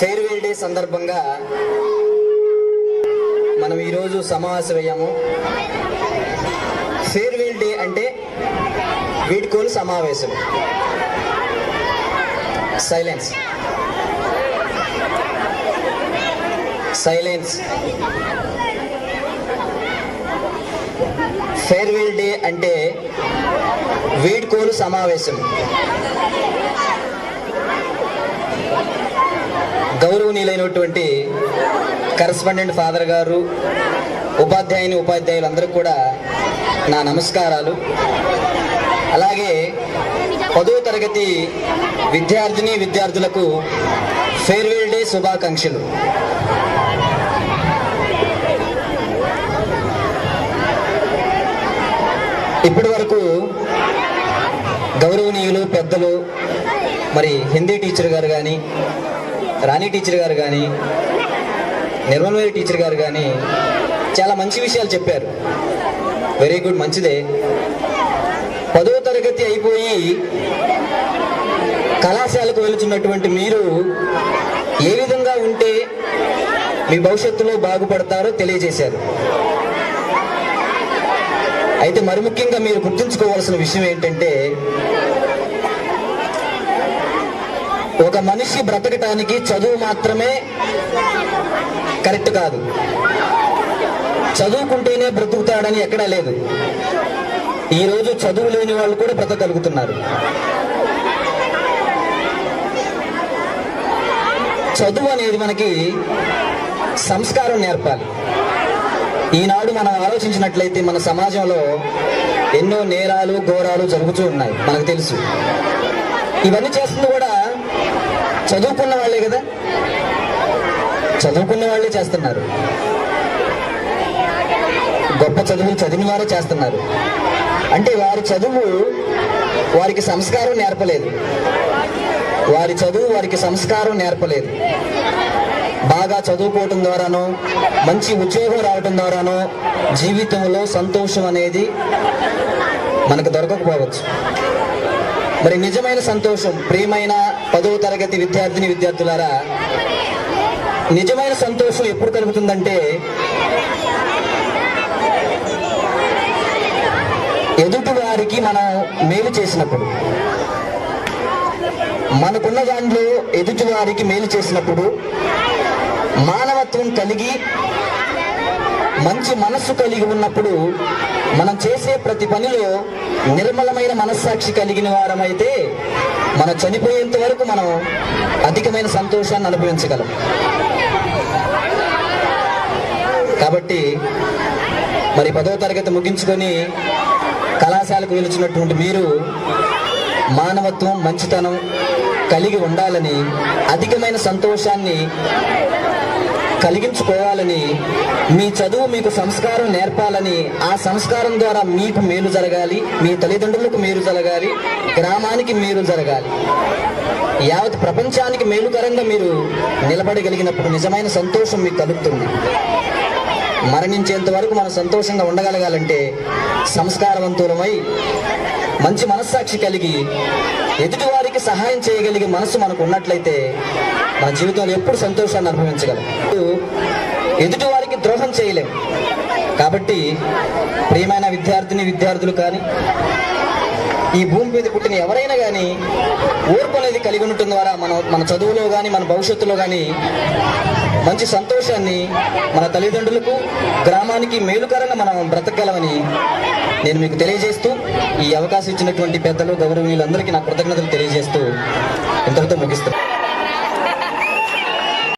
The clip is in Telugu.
ఫేర్వెల్ డే సందర్భంగా మనం ఈరోజు సమావేశమయ్యాము. ఫేర్వెల్ డే అంటే వీడ్కోలు సమావేశం. Silence silence. ఫేర్వెల్ డే అంటే వీడ్కోలు సమావేశం. గౌరవనీయులైనటువంటి కరెస్పాండెంట్ ఫాదర్ గారు, ఉపాధ్యాయులందరికీ కూడా నా నమస్కారాలు. అలాగే 10వ తరగతి విద్యార్థులకు ఫేర్వెల్ డే శుభాకాంక్షలు. ఇప్పటి వరకు గౌరవనీయులు పెద్దలు, మరి హిందీ టీచర్ గారు కానీ, రాణి టీచర్ గారు కానీ, నిర్మలవేరి టీచర్ గారు కానీ చాలా మంచి విషయాలు చెప్పారు. వెరీ గుడ్, మంచిదే. 10వ తరగతి అయిపోయి కళాశాలకు వెళుతున్నటువంటి మీరు ఏ విధంగా ఉంటే మీ భవిష్యత్తులో బాగుపడతారో తెలియజేశారు. అయితే మరి ముఖ్యంగా మీరు గుర్తుంచుకోవాల్సిన విషయం ఏంటంటే, ఒక మనిషి బ్రతకటానికి చదువు మాత్రమే కరెక్ట్ కాదు. చదువుకుంటేనే బ్రతుకుతాడని ఎక్కడా లేదు. ఈరోజు చదువు లేని వాళ్ళు కూడా బ్రతకగలుగుతున్నారు. చదువు అనేది మనకి సంస్కారం నేర్పాలి. ఈనాడు మనం ఆలోచించినట్లయితే మన సమాజంలో ఎన్నో నేరాలు ఘోరాలు జరుగుతూ ఉన్నాయి, మనకు తెలుసు. ఇవన్నీ చేస్తుంది కూడా చదువుకున్న వాళ్ళే కదా, చదువుకున్న వాళ్ళే చేస్తున్నారు. గొప్ప చదువులు చదివిన వారే చేస్తున్నారు. అంటే వారి చదువు వారికి సంస్కారం నేర్పలేదు. వారి చదువు వారికి సంస్కారం నేర్పలేదు. బాగా చదువుకోవటం ద్వారానో, మంచి ఉద్యోగం రావటం ద్వారానో జీవితంలో సంతోషం అనేది మనకు దొరకకపోవచ్చు. మరి నిజమైన సంతోషం, ప్రియమైన 10వ తరగతి విద్యార్థులారా, నిజమైన సంతోషం ఎప్పుడు కలుగుతుందంటే ఎదుటి వారికి మనం మేలు చేసినప్పుడు. మనకున్న దాంట్లో ఎదుటి వారికి మేలు చేసినప్పుడు, మానవత్వం కలిగి మంచి మనస్సు కలిగి ఉన్నప్పుడు, మనం చేసే ప్రతి పనిలో నిర్మలమైన మనస్సాక్షి కలిగిన వారమైతే మనం చనిపోయేంత వరకు మనం అధికమైన సంతోషాన్ని అనుభవించగలం. కాబట్టి మరి 10వ తరగతి ముగించుకొని కళాశాలకు వెళుతున్నటువంటి మీరు మానవత్వం, మంచితనం కలిగి ఉండాలని, అధికమైన సంతోషాన్ని కలిగించుకోవాలని, మీ చదువు మీకు సంస్కారం నేర్పాలని, ఆ సంస్కారం ద్వారా మీకు మేలు జరగాలి, మీ తల్లిదండ్రులకు మేలు జరగాలి, గ్రామానికి మేలు జరగాలి, యావత్ ప్రపంచానికి మేలుకరంగా మీరు నిలబడగలిగినప్పుడు నిజమైన సంతోషం మీకు కలుగుతుంది. మరణించేంత వరకు మనం సంతోషంగా ఉండగలగాలంటే సంస్కారవంతులమై మంచి మనస్సాక్షి కలిగి ఎదుటివారికి సహాయం చేయగలిగే మనసు మనకు ఉన్నట్లయితే మన జీవితంలో ఎప్పుడు సంతోషాన్ని అనుభవించగలం. ఎదుటివారికి ద్రోహం చేయలేం. కాబట్టి ప్రియమైన విద్యార్థులు కానీ, ఈ భూమి మీద పుట్టిన ఎవరైనా కానీ ఓర్పు అనేది కలిగి ఉండటం ద్వారా మన చదువులో కానీ, మన భవిష్యత్తులో కానీ మంచి సంతోషాన్ని మన తల్లిదండ్రులకు, గ్రామానికి మేలుకరంగా మనం బ్రతకగలమని నేను మీకు తెలియజేస్తూ, ఈ అవకాశం ఇచ్చినటువంటి పెద్దలు, గౌరవనీయులందరికీ నా కృతజ్ఞతలు తెలియజేస్తూ ఇంతటితో ముగిస్తాను.